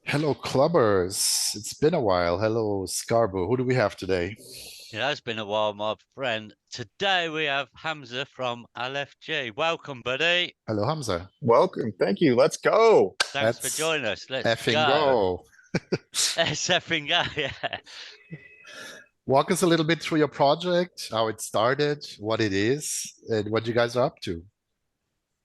Hello, clubbers. It's been a while. Hello, Scarborough. Who do we have today? It has been a while, my friend. Today we have Hamza from LFG. Welcome, buddy. Hello, Hamza. Welcome. Thank you. Let's go. Thanks for Let's joining us. Let's effing go. go. Let's effing go. Yeah. Walk us a little bit through your project, how it started, what it is, and what you guys are up to.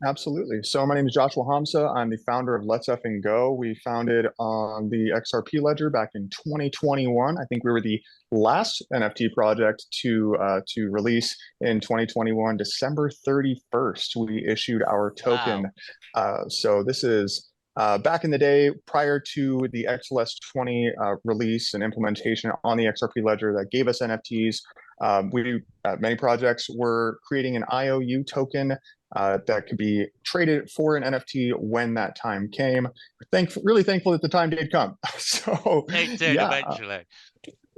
Absolutely. So my name is Joshua Hamsa. I'm the founder of Let's Effing Go. We founded on the XRP ledger back in 2021. I think we were the last NFT project to release in 2021. December 31st, we issued our token. Wow. So this is back in the day prior to the XLS 20 release and implementation on the XRP ledger that gave us NFTs. We many projects were creating an IOU token that could be traded for an NFT when that time came. Really thankful that the time did come. So It did yeah,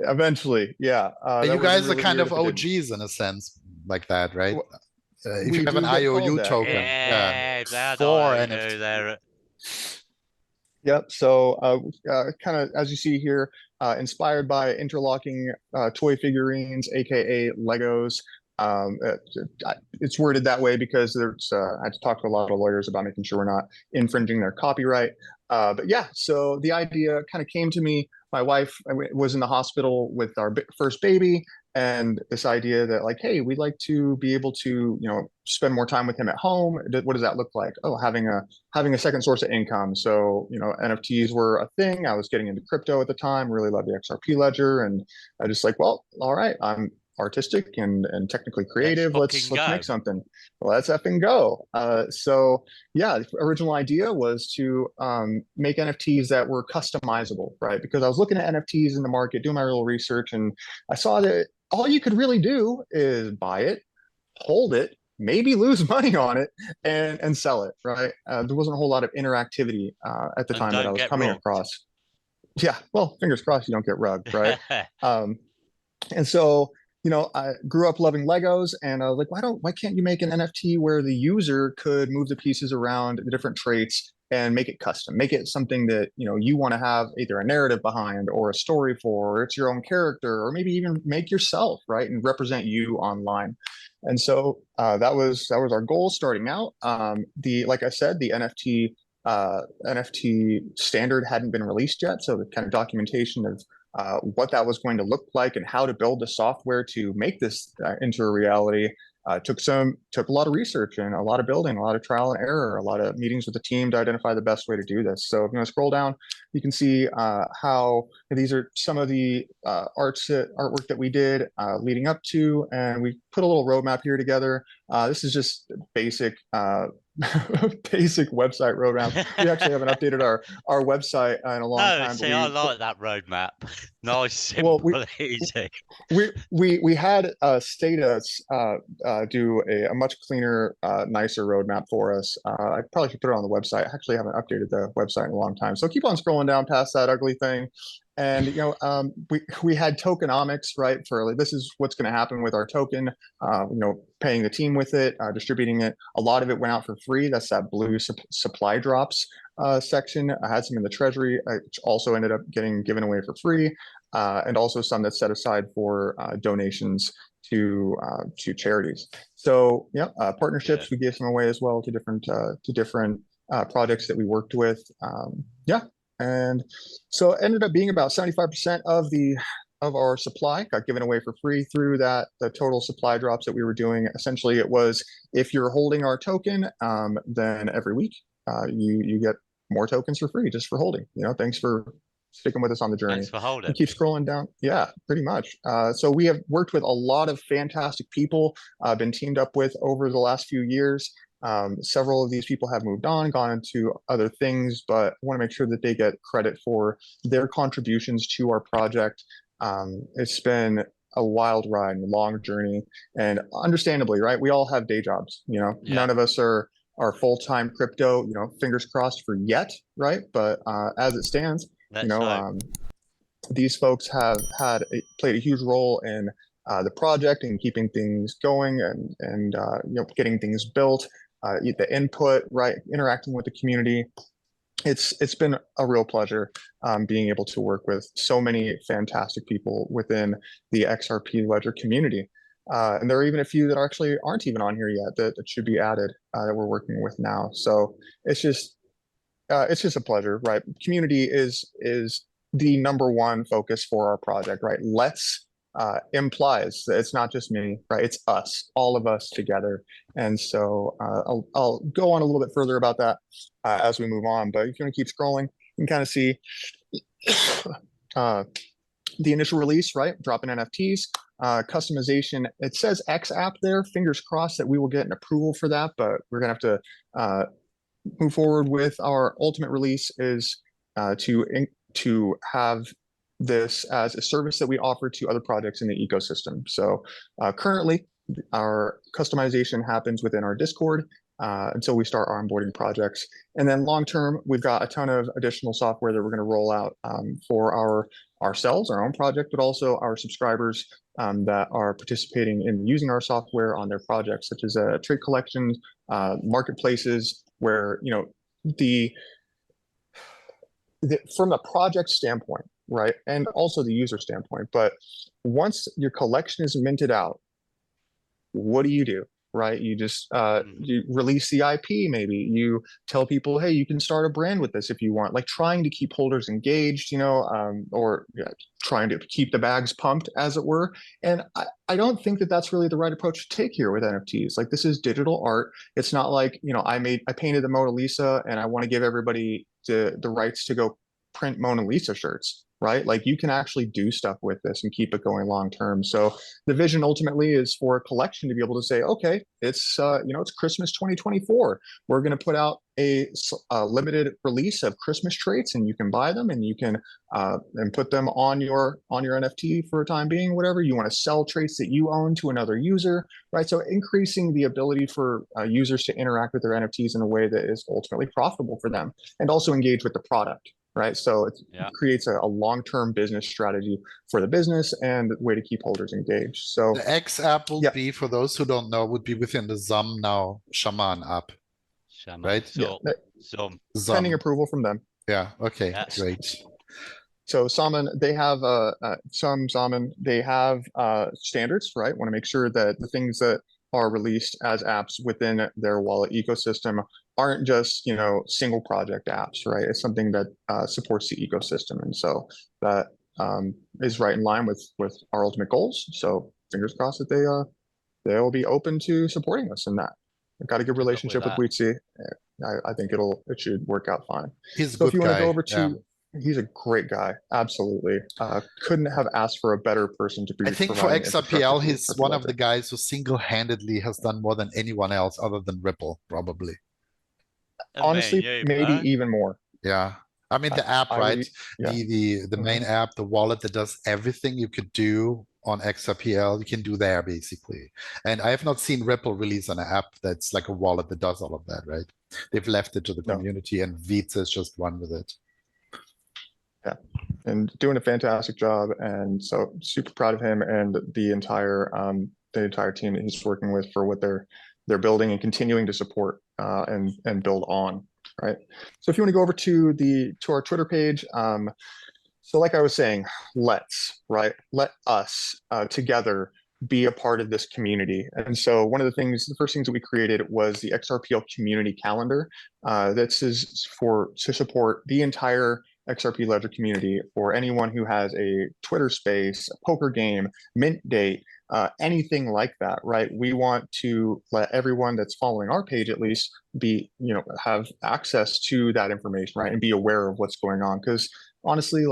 eventually, yeah. You That would have been guys are really kind weird of if it didn't. OGs in a sense, like that, right? If you We have an do get called IOU that, yeah. token, yeah, Yeah, that for I know NFT. there. Yep. So, kind of as you see here, inspired by interlocking toy figurines, aka Legos. Um, uh, it's worded that way because I had to talk to a lot of lawyers about making sure we're not infringing their copyright. But yeah, so the idea kind of came to me. My wife was in the hospital with our first baby, and this idea that like, hey, we'd like to be able to, spend more time with him at home. What does that look like? Oh, having a second source of income. So, NFTs were a thing. I was getting into crypto at the time, really loved the XRP ledger. And I just like, well, all right, I'm artistic and technically Let's creative. Let's fucking let's make go. something. Let's effing go. So yeah, the original idea was to make NFTs that were customizable, right? Because I was looking at NFTs in the market, doing my little research, and I saw that all you could really do is buy it, hold it, maybe lose money on it, and sell it, right? There wasn't a whole lot of interactivity at the And time that I don't was get coming rugged. across. Yeah, well, fingers crossed you don't get rugged, right? Um, and so, I grew up loving Legos, and I was like, why can't you make an NFT where the user could move the pieces around the different traits and make it custom, make it something that you want to have either a narrative behind or a story for, or it's your own character, or maybe even make yourself, right, and represent you online. And so that was our goal starting out. The like I said, the NFT standard hadn't been released yet, so the kind of documentation of what that was going to look like and how to build the software to make this into a reality took a lot of research and a lot of building, a lot of trial and error, a lot of meetings with the team to identify the best way to do this. So if you scroll down, you can see how these are some of the artwork that we did leading up to, and we put a little roadmap here together. This is just basic basic website roadmap. We actually haven't updated our website in a long No, time, but see, I like that roadmap. Nice, well we simple, easy. we had Status do a much cleaner, nicer roadmap for us. I probably should put it on the website. I actually haven't updated the website in a long time, so keep on scrolling down past that ugly thing. And we had tokenomics, right? For like, this is what's going to happen with our token. Paying the team with it, distributing it. A lot of it went out for free. That's that blue supply drops section. I had some in the treasury, which also ended up getting given away for free, and also some that's set aside for donations to charities. So yeah, Yeah. partnerships, we gave some away as well to different projects that we worked with. Yeah, and so it ended up being about 75% of our supply got given away for free through the total supply drops that we were doing. Essentially, it was if you're holding our token, then every week you get more tokens for free just for holding. Thanks for sticking with us on the journey. Thanks for And holding. keep scrolling down. Yeah, pretty much. So we have worked with a lot of fantastic people, been teamed up with over the last few years. Several of these people have moved on, gone into other things, but I want to make sure that they get credit for their contributions to our project. It's been a wild ride, a long journey, and understandably, right? We all have day jobs. Yeah, None of us are full-time crypto. Fingers crossed for yet, right? But as it stands, you let's know, hope. um, these folks have played a huge role in the project and keeping things going and getting things built, the input, right, interacting with the community. it's been a real pleasure being able to work with so many fantastic people within the XRP Ledger community. And there are even a few that actually aren't even on here yet that should be added that we're working with now. So it's just a pleasure, right? Community is the number one focus for our project, right? Let's implies that it's not just me, right? It's us, all of us together. And so I'll go on a little bit further about that as we move on. But if you want to keep scrolling, you can kind of see the initial release, right? Dropping NFTs, customization. It says X app there. Fingers crossed that we will get an approval for that, but we're gonna have to move forward with our ultimate release is to have this as a service that we offer to other projects in the ecosystem. So currently, our customization happens within our Discord until we start onboarding projects. And then long term, we've got a ton of additional software that we're going to roll out for ourselves, our own project, but also our subscribers that are participating in using our software on their projects, such as trade collections, marketplaces, where the from the project standpoint, right, and also the user standpoint. But once your collection is minted out, what do? Right? You just you release the IP, maybe you tell people, hey, you can start a brand with this if you want, like trying to keep holders engaged, or trying to keep the bags pumped, as it were. And I don't think that that's really the right approach to take here with NFTs. Like, this is digital art. It's not like, I painted the Mona Lisa and I want to give everybody the rights to go print Mona Lisa shirts. Right? Like, you can actually do stuff with this and keep it going long term. So the vision ultimately is for a collection to be able to say, okay, it's it's Christmas 2024. We're going to put out a limited release of Christmas traits, and you can buy them and you can and put them on your NFT for a time being, whatever. You want to sell traits that you own to another user, right? So increasing the ability for users to interact with their NFTs in a way that is ultimately profitable for them, and also engage with the product. Right. So it creates a long-term business strategy for the business and a way to keep holders engaged. So the X app will be, for those who don't know, would be within the Zum now Shaman app. Shaman. Right? So, Zum. Pending approval from them. Yeah. Okay. Great. So Salmon, they have they have standards, right? Want to make sure that the things that are released as apps within their wallet ecosystem aren't just single project apps, right? It's something that supports the ecosystem, and so that is right in line with our ultimate goals. So fingers crossed that they will be open to supporting us in that. I've got a good relationship with Weetzy. I think it should work out fine. He's a so good if you want to guy. go over to He's a great guy. Absolutely. Couldn't have asked for a better person to be. I think for XRPL, he's one of the guys who single-handedly has done more than anyone else other than Ripple, probably. Honestly, maybe even more. Yeah. I mean, the app, right? The main app, the wallet that does everything you could do on XRPL, you can do there, basically. And I have not seen Ripple release an app that's like a wallet that does all of that, right? They've left it to the community, and Vita is just one with it. Yeah, and doing a fantastic job, and so super proud of him and the entire team that he's working with for what they're building and continuing to support and build on. Right. So if you want to go over to our Twitter page, so like I was saying, let us together be a part of this community. And so the first things that we created was the XRPL community calendar. This is to support the entire XRP Ledger community, for anyone who has a Twitter space, a poker game, mint date, anything like that, right? We want to let everyone that's following our page at least have access to that information, right? And be aware of what's going on. Because honestly,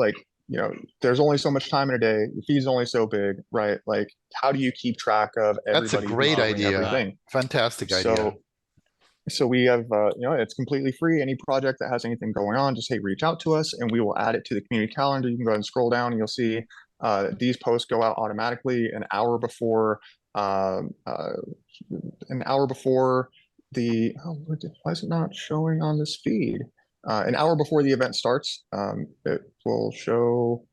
there's only so much time in a day. The feed's only so big, right? Like, how do you keep track of everybody? That's a great idea. Everything? Fantastic idea. So we have, it's completely free. Any project that has anything going on, just reach out to us and we will add it to the community calendar. You can go ahead and scroll down and you'll see these posts go out automatically an hour before why is it not showing on this feed? An hour before the event starts, it will show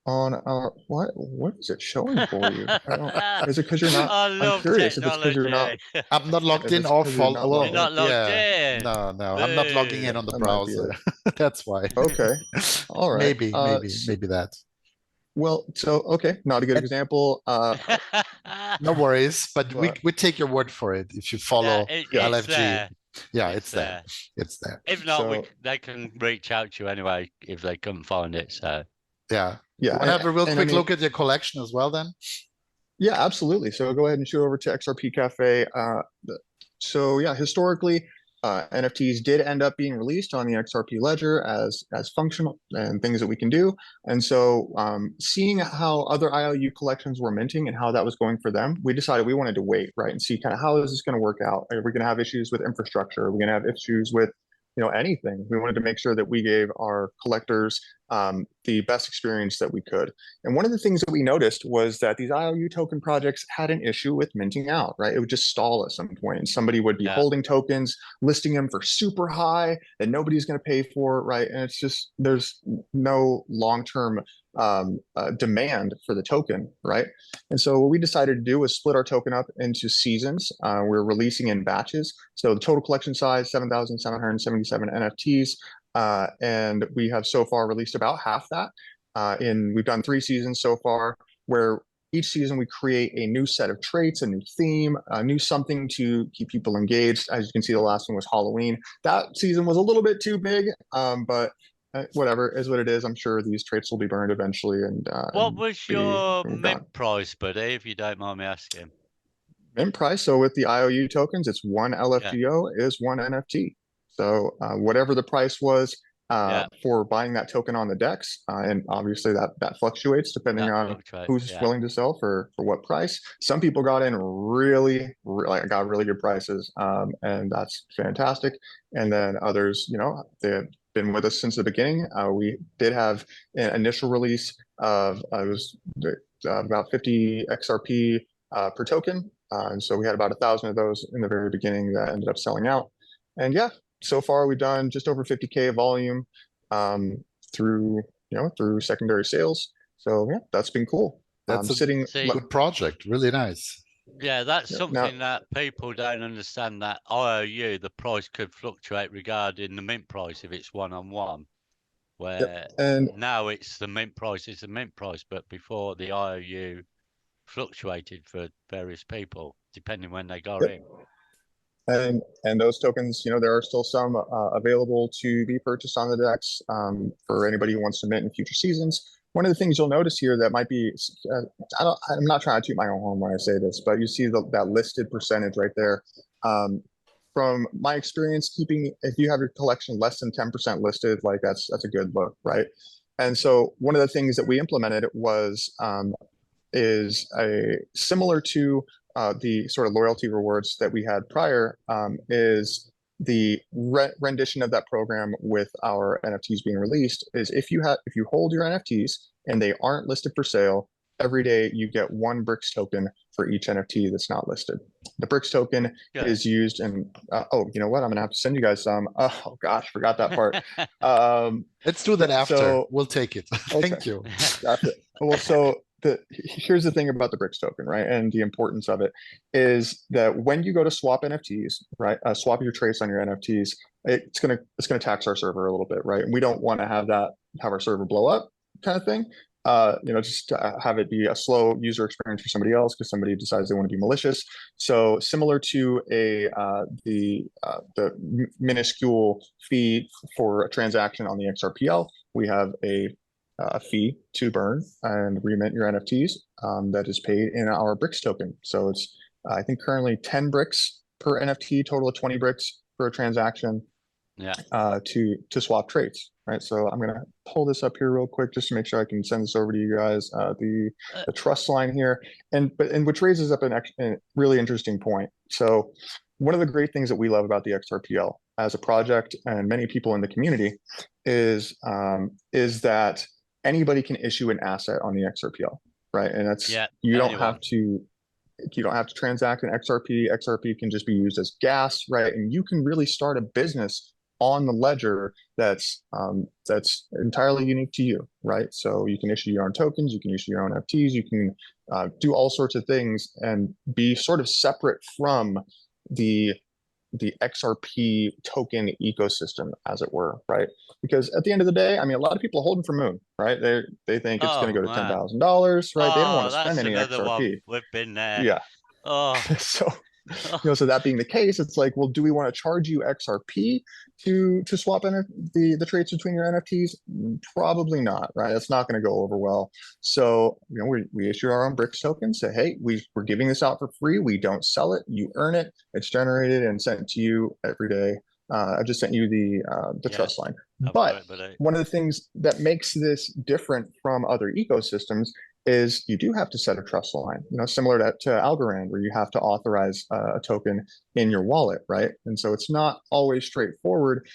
on our what is it showing for you? I don't, is it because you're not? I I'm love curious if it's because you're not. technology. I'm not logged If in it's or because you're not follow. You're logged in. not logged Yeah, in. no, I'm not logging in Boo. on the That might be browser. it. That's why. Okay. All right. Maybe that. Well, so okay, not a good And example. no worries, but But we take your word for it. If you Yeah, follow yeah. it's LFG, there. yeah, It's it's there. there. It's there. If not, So they can reach out to you anyway if they couldn't find it. So Yeah. yeah, You want to have a real and I quick mean, look at your collection as well, then? yeah, absolutely. So go ahead and shoot over to XRP Cafe. So yeah, historically, NFTs did end up being released on the XRP ledger as functional and things that we can do. And so seeing how other IOU collections were minting and how that was going for them, we decided we wanted to wait, right, and see kind of how is this going to work out. Are we going to have issues with infrastructure? Are we going to have issues with anything? We wanted to make sure that we gave our collectors the best experience that we could. And one of the things that we noticed was that these IOU token projects had an issue with minting out, right? It would just stall at some point, and somebody would be holding tokens, listing them for super high that nobody's going to pay for, right? And it's just, there's no long-term demand for the token, right? And so what we decided to do was split our token up into seasons. We're releasing in batches. So the total collection size, 7,777 NFTs. And we have so far released about half that. We've done 3 seasons so far, where each season we create a new set of traits, a new theme, a new something to keep people engaged. As you can see, the last one was Halloween. That season was a little bit too big, but whatever is what it is. I'm sure these traits will be burned eventually. And what was your done. mint price, buddy, if you don't mind me asking? Mint price. So with the IOU tokens, it's one LFGO is one NFT. So whatever the price was for buying that token on the DEX, and obviously that fluctuates depending on who's willing to sell for what price. Some people got in really got really good prices, and that's fantastic. And then others, they've been with us since the beginning. We did have an initial release of it was about 50 XRP per token. And so we had about 1,000 of those in the very beginning that ended up selling out. And yeah, so far we've done just over 50K volume through secondary sales. So yeah, that's been cool. That's a good project. Really nice. Yeah, that's something that people don't understand, that IOU, the price could fluctuate regarding the mint price if it's one-on-one. Where now it's the mint price is the mint price, but before the IOU fluctuated for various people depending when they got in. And those tokens, there are still some available to be purchased on the DEX for anybody who wants to mint in future seasons. One of the things you'll notice here that might be, I'm not trying to toot my own horn when I say this, but you see that listed percentage right there. From my experience, if you have your collection less than 10% listed, like that's a good look, right? And so one of the things that we implemented was is similar to the sort of loyalty rewards that we had prior, is the rendition of that program with our NFTs being released is if you hold your NFTs and they aren't listed for sale, every day you get 1 BRICS token for each NFT that's not listed. The BRICS token is used in, oh, you know what? I'm going to have to send you guys some. Oh gosh, forgot that part. Let's do that after. So, we'll take it. Thank you. Well, so here's the thing about the BRICS token, right? And the importance of it is that when you go to swap NFTs, right? Swap your trace on your NFTs, it's gonna tax our server a little bit, right? And we don't want to have our server blow up kind of thing. Just to have it be a slow user experience for somebody else because somebody decides they want to be malicious. So similar to the minuscule fee for a transaction on the XRPL, we have a fee to burn and remint your NFTs that is paid in our BRICS token. So it's I think currently 10 BRICS per NFT, total of 20 BRICS per transaction. To swap traits, right? So I'm gonna pull this up here real quick just to make sure I can send this over to you guys. The trust line here, and which raises up a really interesting point. So one of the great things that we love about the XRPL as a project and many people in the community is that anybody can issue an asset on the XRPL, right? And that's you don't have to transact an XRP. XRP can just be used as gas, right? And you can really start a business on the ledger that's entirely unique to you, right? So you can issue your own tokens, you can issue your own NFTs, you can do all sorts of things and be sort of separate from the XRP token ecosystem, as it were, right? Because at the end of the day, I mean, a lot of people are holding for Moon, right? They think it's going to go to $10,000, right? They don't want to spend any XRP. One. We've been there. Yeah. Oh. So, so that being the case, it's like, well, do we want to charge you XRP to swap in the trades between your NFTs? Probably not, right? That's not going to go over well. So, we issue our own BRICS token, say, hey, we're giving this out for free. We don't sell it. You earn it. It's generated and sent to you every day. I just sent you the trust line. But one of the things that makes this different from other ecosystems is you do have to set a trust line, similar to Algorand, where you have to authorize a token in your wallet, right? And so it's not always straightforward.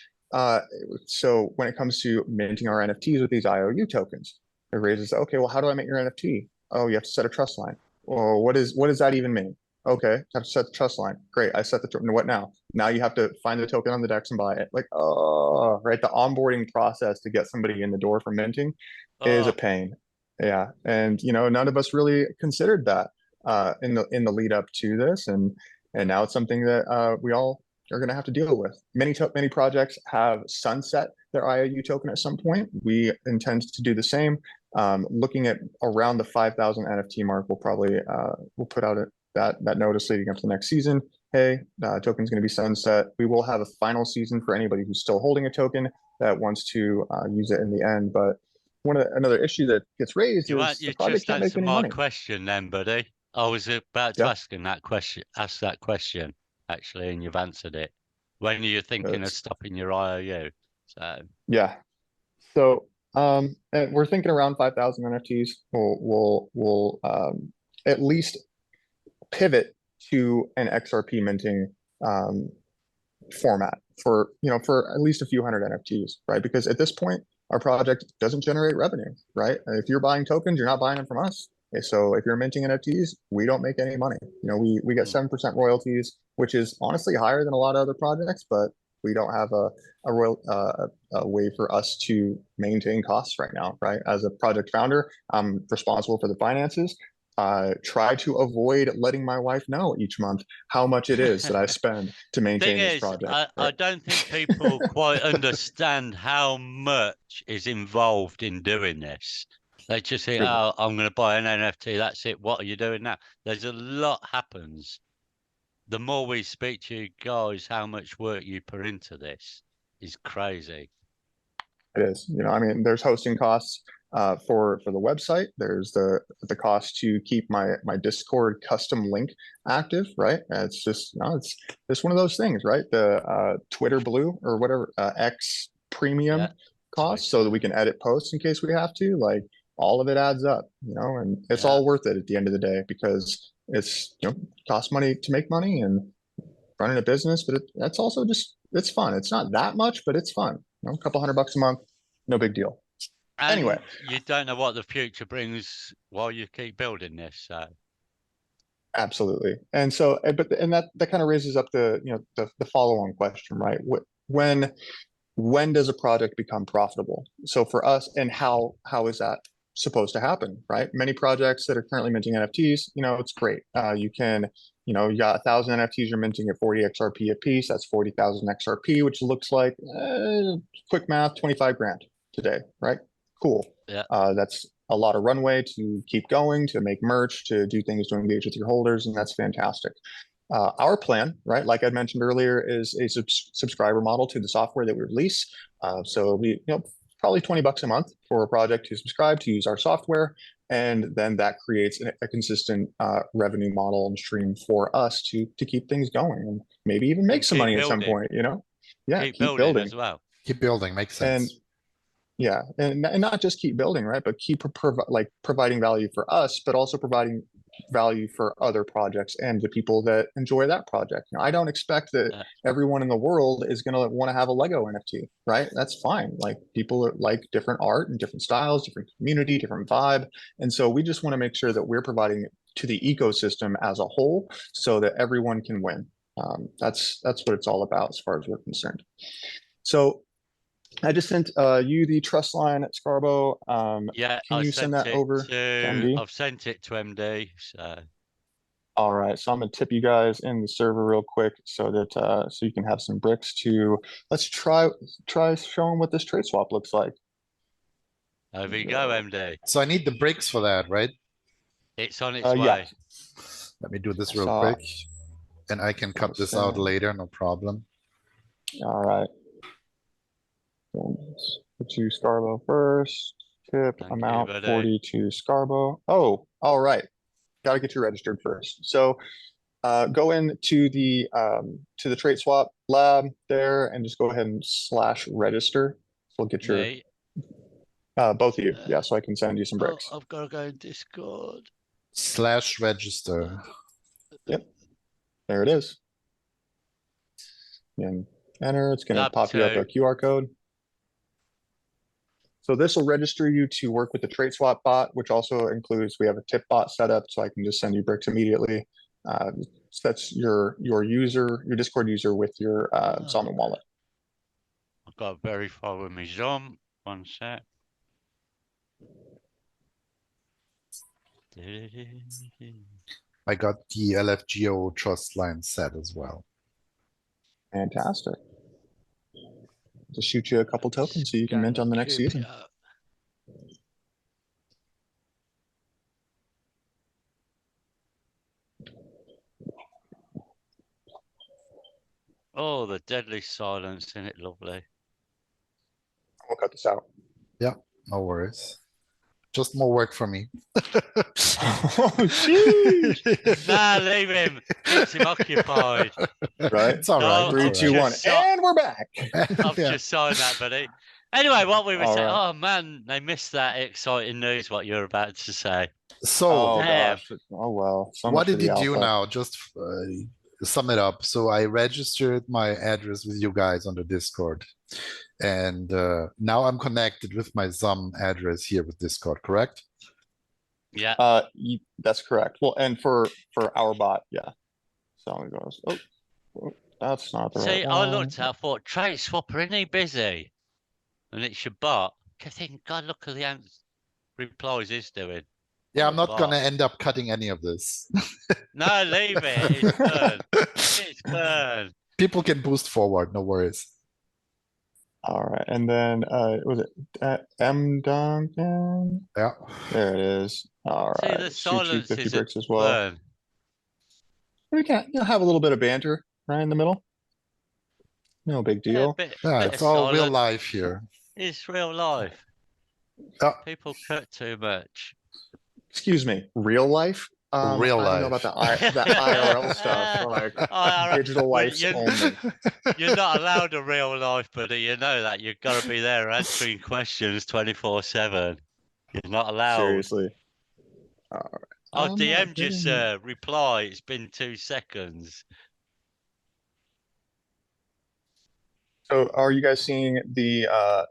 So when it comes to minting our NFTs with these IOU tokens, it raises, okay, well, how do I mint your NFT? Oh, you have to set a trust line. Well, what does that even mean? Okay, have to set the trust line. Great, I set the token. What now? Now you have to find the token on the DEX and buy it. Like, oh, right. The onboarding process to get somebody in the door for minting is a pain. Yeah, and none of us really considered that in the lead up to this, and now it's something that we all are going to have to deal with. Many projects have sunset their IOU token at some point. We intend to do the same. Looking at around the 5,000 NFT mark, we'll probably we'll put out that notice leading up to the next season. Hey, token's going to be sunset. We will have a final season for anybody who's still holding a token that wants to use it in the end, but another issue that gets raised is you just answered my question then, buddy. I was about to ask that question actually, and you've answered it. When are you thinking of stopping your IOU? So yeah, so we're thinking around 5,000 NFTs. We'll at least pivot to an XRP minting format for at least a few hundred NFTs, right? Because at this point, our project doesn't generate revenue, right? If you're buying tokens, you're not buying them from us. Okay, so if you're minting NFTs, we don't make any money. We get 7% royalties, which is honestly higher than a lot of other projects, but we don't have a way for us to maintain costs right now, right? As a project founder, I'm responsible for the finances. Try to avoid letting my wife know each month how much it is that I spend to maintain this project. I don't think people quite understand how much is involved in doing this. They just say, oh, I'm going to buy an NFT. That's it. What are you doing now? There's a lot happens. The more we speak to you guys, how much work you put into this is crazy. It is. I mean, there's hosting costs. For the website, there's the cost to keep my Discord custom link active, right? It's just it's one of those things, right? The Twitter Blue or whatever X premium cost, so that we can edit posts in case we have to. Like, all of it adds up, and it's all worth it at the end of the day, because it's costs money to make money and running a business, but that's also just, it's fun. It's not that much, but it's fun. A couple $100 a month, no big deal. And anyway, you don't know what the future brings while you keep building this. So absolutely. And so, but that kind of raises up the follow-on question, right? When does a project become profitable? So for us, and how is that supposed to happen, right? Many projects that are currently minting NFTs, it's great. You can, you got 1,000 NFTs you're minting at 40 XRP a piece. That's 40,000 XRP, which looks like quick math, 25 grand today, right? Cool. Yeah. That's a lot of runway to keep going, to make merch, to do things to engage with your holders, and that's fantastic. Our plan, right, like I mentioned earlier, is a subscriber model to the software that we release. So it'll be, probably $20 a month for a project to subscribe to use our software, and then that creates a consistent revenue model and stream for us to keep things going, and maybe even make some money at some point. Yeah, keep building as well. Keep building makes sense. And not just keep building, right? But keep providing value for us, but also providing value for other projects and the people that enjoy that project. I don't expect that everyone in the world is going to want to have a Lego NFT, right? That's fine. Like, people like different art and different styles, different community, different vibe. And so we just want to make sure that we're providing to the ecosystem as a whole so that everyone can win. That's what it's all about as far as we're concerned. So I just sent you the trust line at Scarbo. Yeah, can you send that over to MD? I've sent it to MD. So all right, so I'm gonna tip you guys in the server real quick so that so you can have some bricks to let's try showing what this trade swap looks like. over you go, MD. So I need the bricks for that, right? It's on its way. Yeah. Let me do this real quick. And I can cut this out later, no problem. All right. Put you Scarbo first. Tip amount 42 Scarbo. Oh, all right. Got to get you registered first. So go into the trade swap lab there and just go ahead and /register. So we'll get your both of you. Yeah, so I can send you some bricks. I've got to go in Discord. /register. Yep. There it is. And enter. It's going to pop you up a QR code. So this will register you to work with the trade swap bot, which also includes, we have a tip bot set up so I can just send you bricks immediately. So that's your user, your Discord user with your Zombie wallet. I've got to verify with my Zom. One sec. I got the LFGO trust line set as well. Fantastic. To shoot you a couple tokens so you can mint on the next season. Oh, the deadly silence in it, lovely. We'll cut this out. Yeah, no worries. Just more work for me. Oh, jeez. Nah, leave him. Keeps him occupied. Right? It's all right. 3, 2, 1. And we're back. I've just signed that, buddy. Anyway, what we were saying, oh man, they missed that exciting news, what you're about to say. So, oh, gosh. Oh, well. So what did you do now? Just sum it up. So I registered my address with you guys on the Discord. And now I'm connected with my Zum address here with Discord, correct? Yeah. That's correct. Well, and for our bot, yeah. So it goes, oh, that's not the right one. I looked at it, I thought, trade swapper, isn't he busy? And it's your bot. I think, God, look at the replies he's doing. Yeah, I'm not going to end up cutting any of this. No, leave it. It's burned. It's burned. People can boost forward, no worries. All right, and then was it M Duncan? Yeah, there it is. All right, see the silence is bricks as well. Burn. We can have a little bit of banter right in the middle. No big deal. Yeah, it's all real life here. It's real life. People cut too much. Excuse me, real life? Real life. I don't know about that IRL stuff. Like digital life only. You're not allowed a real life, buddy. You know that. You've got to be there answering questions 24/7. You're not allowed. Seriously. All right. Oh, DM just reply. It's been 2 seconds. So, are you guys seeing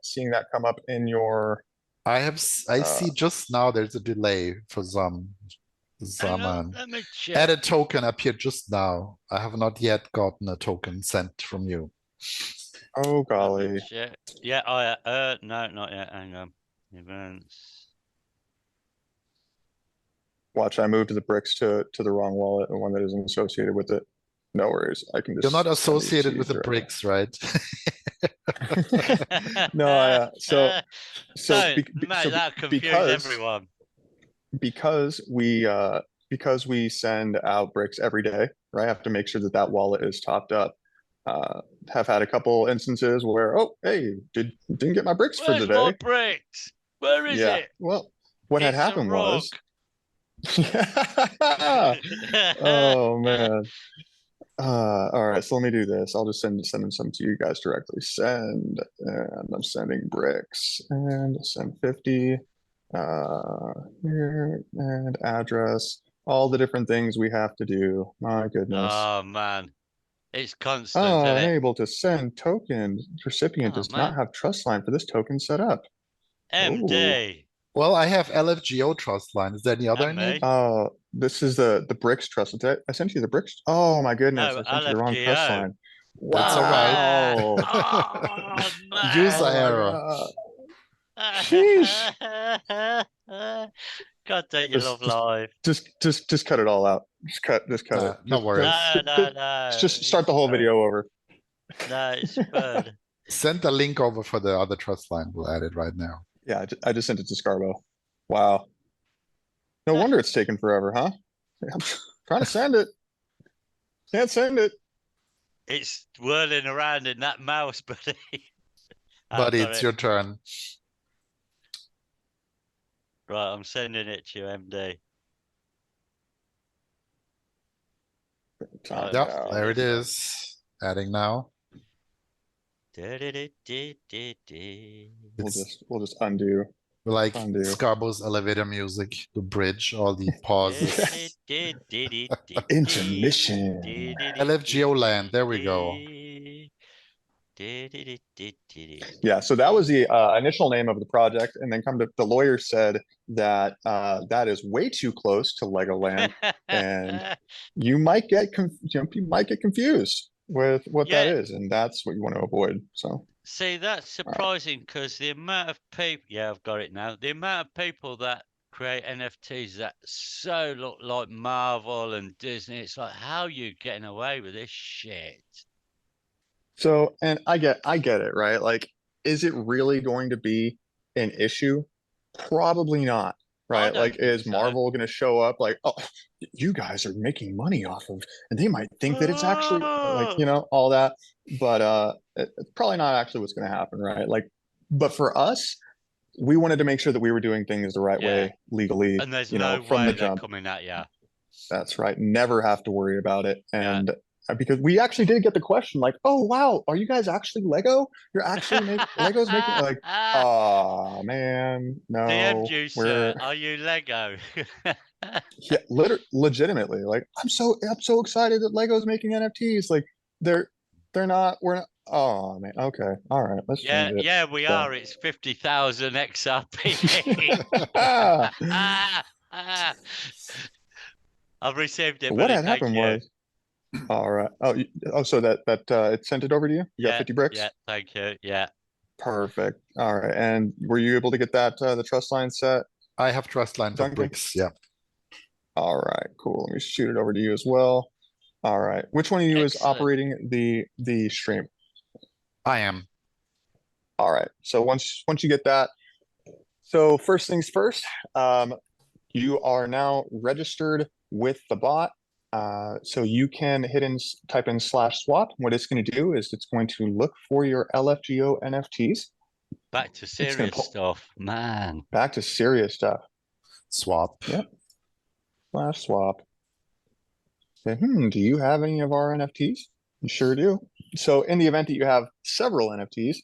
seeing that come up in your? I see just now. There's a delay for Zum. Let me check. Add a token appeared just now. I have not yet gotten a token sent from you. Oh golly. Yeah, no, not yet. Hang on. Events. Watch, I moved the bricks to the wrong wallet, the one that isn't associated with it. No worries. I can just. You're not associated with the bricks, right? No, so that confused everyone. Because we send out bricks every day, right? I have to make sure that wallet is topped up. Have had a couple instances where, oh, hey, didn't get my bricks for today. My bricks? Where is it? Well, what had happened was. Oh man. All right, so let me do this. I'll just send them some to you guys directly. Send, and I'm sending bricks and send 50. Here and address, all the different things we have to do. My goodness. Oh man, it's constant. Unable to send token. Recipient does not have trust line for this token set up. MD. Ooh. Well, I have LFGO trust line. Is there any other name? This is the bricks trust. I sent you the bricks. Oh my goodness, I sent you the wrong trust line. That's all right. Oh, man. User error. Sheesh. God, don't you love live? Just cut it all out. Just cut it. No worries. No. Just start the whole video over. No, it's good. Send the link over for the other trust line. We'll add it right now. Yeah, I just sent it to Scarbo. Wow. No wonder it's taking forever, huh? I'm trying to send it. Can't send it. It's whirling around in that mouse, buddy. Buddy, it's your turn. Right, I'm sending it to you, MD. Yeah, there it is. Adding now. We'll just undo. Like Scarbo's elevator music, the bridge, all the pauses. Intermission. LFGO land. There we go. Yeah, so that was the initial name of the project, and then the lawyer said that that is way too close to Legoland, and you might get confused with what that is, and that's what you want to avoid. So see, that's surprising because the amount of people, I've got it now. The amount of people that create NFTs that so look like Marvel and Disney, it's like, how are you getting away with this shit? So, and I get it, right? Like, is it really going to be an issue? Probably not, right? Like, is Marvel going to show up like, oh, you guys are making money off of, and they might think that it's actually like, all that, but it's probably not actually what's going to happen, right? Like, but for us, we wanted to make sure that we were doing things the right way, legally, and there's no from way the jump. coming at you. That's right. Never have to worry about it, and. Because we actually did get the question like, oh, wow, are you guys actually Lego? You're actually Lego's making like, oh, man, no. DM juicer, are you Lego? Yeah, legitimately. Like, I'm so excited that Lego's making NFTs. Like, we're not. Oh, man. Okay. All right. Let's change it. Yeah, we are. It's 50,000 XRP. I've received it. What had happened was. All right. Oh, so that it sent it over to you? You got 50 bricks? Yeah, thank you. Yeah. Perfect. All right. And were you able to get that the trust line set? I have trust line for bricks. Yeah. All right. Cool. Let me shoot it over to you as well. All right. Which one of you is operating the stream? I am. All right. So once you get that, so first things first, you are now registered with the bot. So you can type in /swap. What it's going to do is it's going to look for your LFGO NFTs. Back to serious stuff, man. Back to serious stuff. Swap. Yep. /swap. Say, do you have any of our NFTs? You sure do. So in the event that you have several NFTs,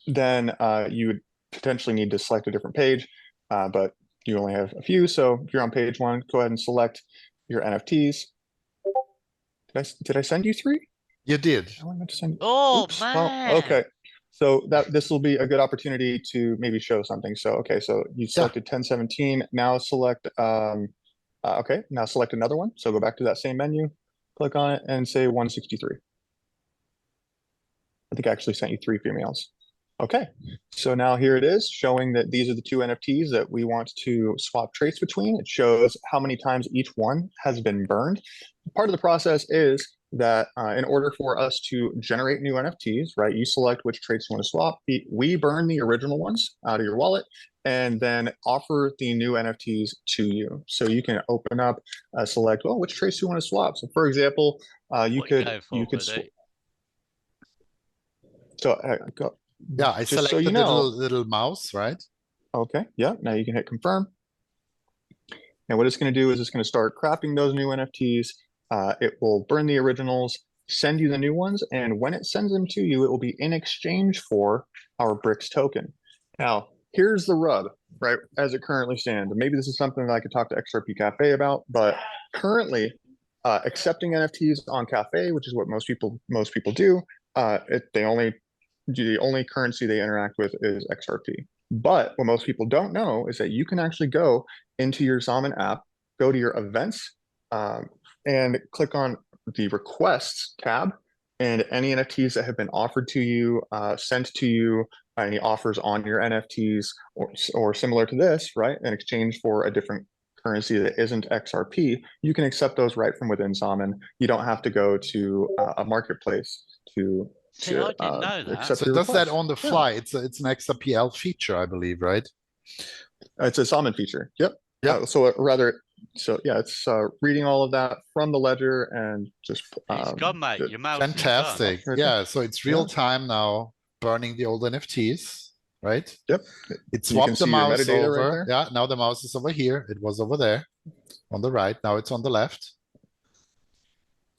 then you would potentially need to select a different page, but you only have a few. So if you're on page 1, go ahead and select your NFTs. Did I send you 3? You did. Oh, man. Oh, okay. So this will be a good opportunity to maybe show something. So, okay. So you selected 1017. Now select, okay. Now select another one. So go back to that same menu, click on it and say 163. I think I actually sent you 3 females. Okay. So now here it is showing that these are the 2 NFTs that we want to swap traits between. It shows how many times each one has been burned. Part of the process is that in order for us to generate new NFTs, right, you select which traits you want to swap. We burn the original ones out of your wallet and then offer the new NFTs to you. So you can open up, select, which traits do you want to swap? So for example, you could. So go. Yeah, I select the little mouse, right? Okay, yeah, now you can hit confirm. And what it's going to do is it's going to start crafting those new NFTs. It will burn the originals, send you the new ones, and when it sends them to you, it will be in exchange for our Bricks token. Now, here's the rub, right, as it currently stands. And maybe this is something that I could talk to XRP Cafe about, but currently, accepting NFTs on Cafe, which is what most people do, the only currency they interact with is XRP. But what most people don't know is that you can actually go into your Zaman app, go to your events, and click on the requests tab, and any NFTs that have been offered to you, sent to you, any offers on your NFTs or similar to this, right, in exchange for a different currency that isn't XRP, you can accept those right from within Saman. You don't have to go to a marketplace to I didn't know that. accept So your it does that request. on the fly. It's an XRPL feature, I believe, right? It's a Saman feature. Yep. Yep. So yeah, it's reading all of that from the ledger and just. It's gone, mate. Your mouse Fantastic. is gone. Yeah. So it's real time now, burning the old NFTs, right? Yep. It swapped the mouse over. Right yeah. Now the mouse is over here. It was over there on the right. Now it's on the left.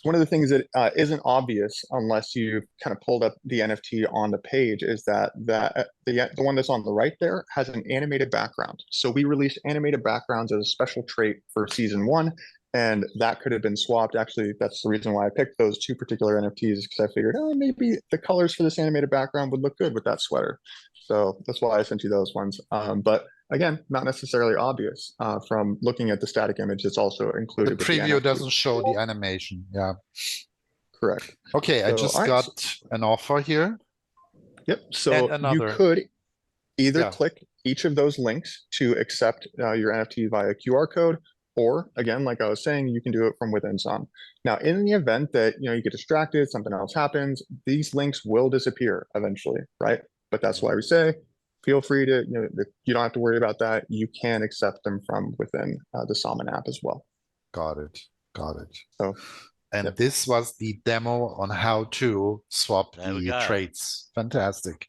One of the things that isn't obvious unless you kind of pulled up the NFT on the page is that the one that's on the right there has an animated background. So we released animated backgrounds as a special trait for season 1, and that could have been swapped. Actually, that's the reason why I picked those 2 particular NFTs, because I figured, oh, maybe the colors for this animated background would look good with that sweater. So that's why I sent you those ones. But again, not necessarily obvious from looking at the static image. It's also included. The preview doesn't show the animation. Yeah. Correct. Okay, so, I just got an offer here. Yep. So you could either click each of those links to accept your NFT via QR code, or again, like I was saying, you can do it from within Sam. Now, in the event that you get distracted, something else happens, these links will disappear eventually, right? But that's why we say, feel free to, you don't have to worry about that. You can accept them from within the Saman app as well. Got it. So, and this was the demo on how to swap the traits. Fantastic.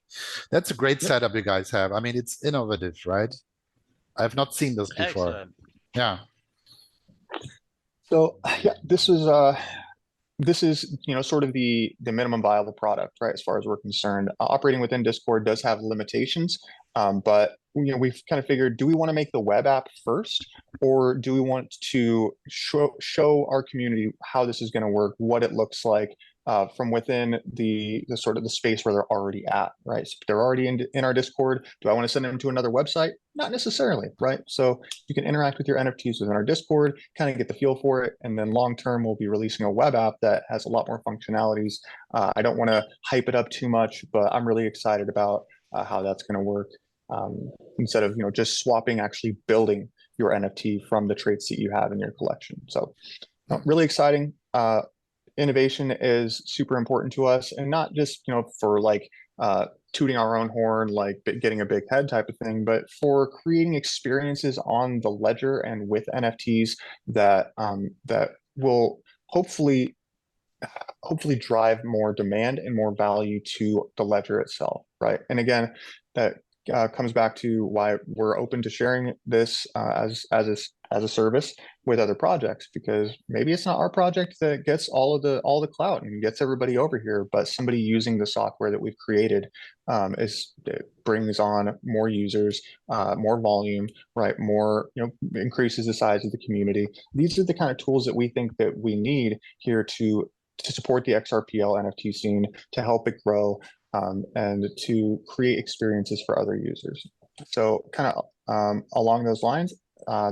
That's a great setup you guys have. I mean, it's innovative, right? I've not seen this before. Excellent. Yeah. So yeah, this is sort of the minimum viable product, right? As far as we're concerned, operating within Discord does have limitations, but we've kind of figured: do we want to make the web app first, or do we want to show our community how this is going to work, what it looks like from within the sort of the space where they're already at, right? So if they're already in our Discord, do I want to send them to another website? Not necessarily, right? So you can interact with your NFTs within our Discord, kind of get the feel for it, and then long term we'll be releasing a web app that has a lot more functionalities. I don't want to hype it up too much, but I'm really excited about how that's going to work. Instead of just swapping, actually building your NFT from the traits that you have in your collection. So really exciting. Innovation is super important to us, and not just for like tooting our own horn, like getting a big head type of thing, but for creating experiences on the ledger and with NFTs that will hopefully drive more demand and more value to the ledger itself, right? And again, that comes back to why we're open to sharing this as a service with other projects, because maybe it's not our project that gets all the clout and gets everybody over here, but somebody using the software that we've created it brings on more users, more volume, right? More, increases the size of the community. These are the kind of tools that we think that we need here to support the XRPL NFT scene, to help it grow, and to create experiences for other users. So kind of along those lines,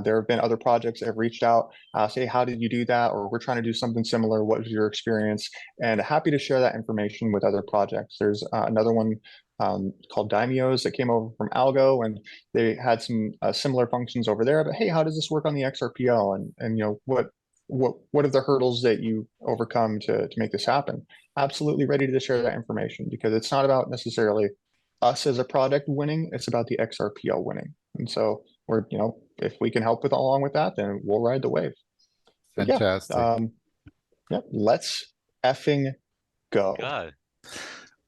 there have been other projects that have reached out, say, how did you do that? Or we're trying to do something similar. What was your experience? And happy to share that information with other projects. There's another one called Daimios that came over from Algo, and they had some similar functions over there. But hey, how does this work on the XRPL? And what are the hurdles that you overcome to make this happen? Absolutely ready to share that information, because it's not about necessarily us as a product winning, it's about the XRPL winning. And so we're, if we can help along with that, then we'll ride the wave. Fantastic. Let's effing go.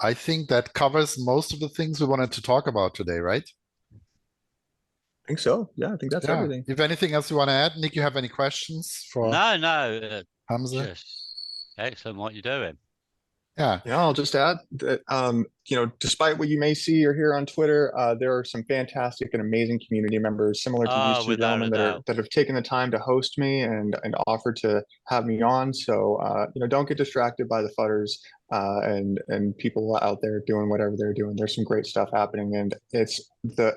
I think that covers most of the things we wanted to talk about today, right? I think so. Yeah, I think that's everything. If anything else you want to add, Nick, you have any questions for No. Hamsa? Just excellent what you're doing. Yeah, I'll just add that, despite what you may see or hear on Twitter, there are some fantastic and amazing community members similar to these two gentlemen that have taken the time to host me and offered to have me on. So, don't get distracted by the futters and people out there doing whatever they're doing. There's some great stuff happening, and it's the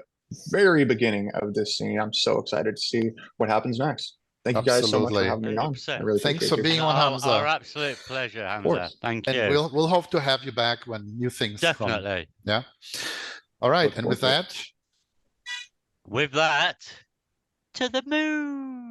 very beginning of this scene. I'm so excited to see what happens next. Thank you guys so much for Absolutely. having me on. 100%. I really Thanks appreciate for being on, Hamza. Our absolute pleasure, Hamza. course. Thank And you. we'll hope to have you back when new things come. Definitely. Yeah. All right. Looking And with forward that, With that, to the moon.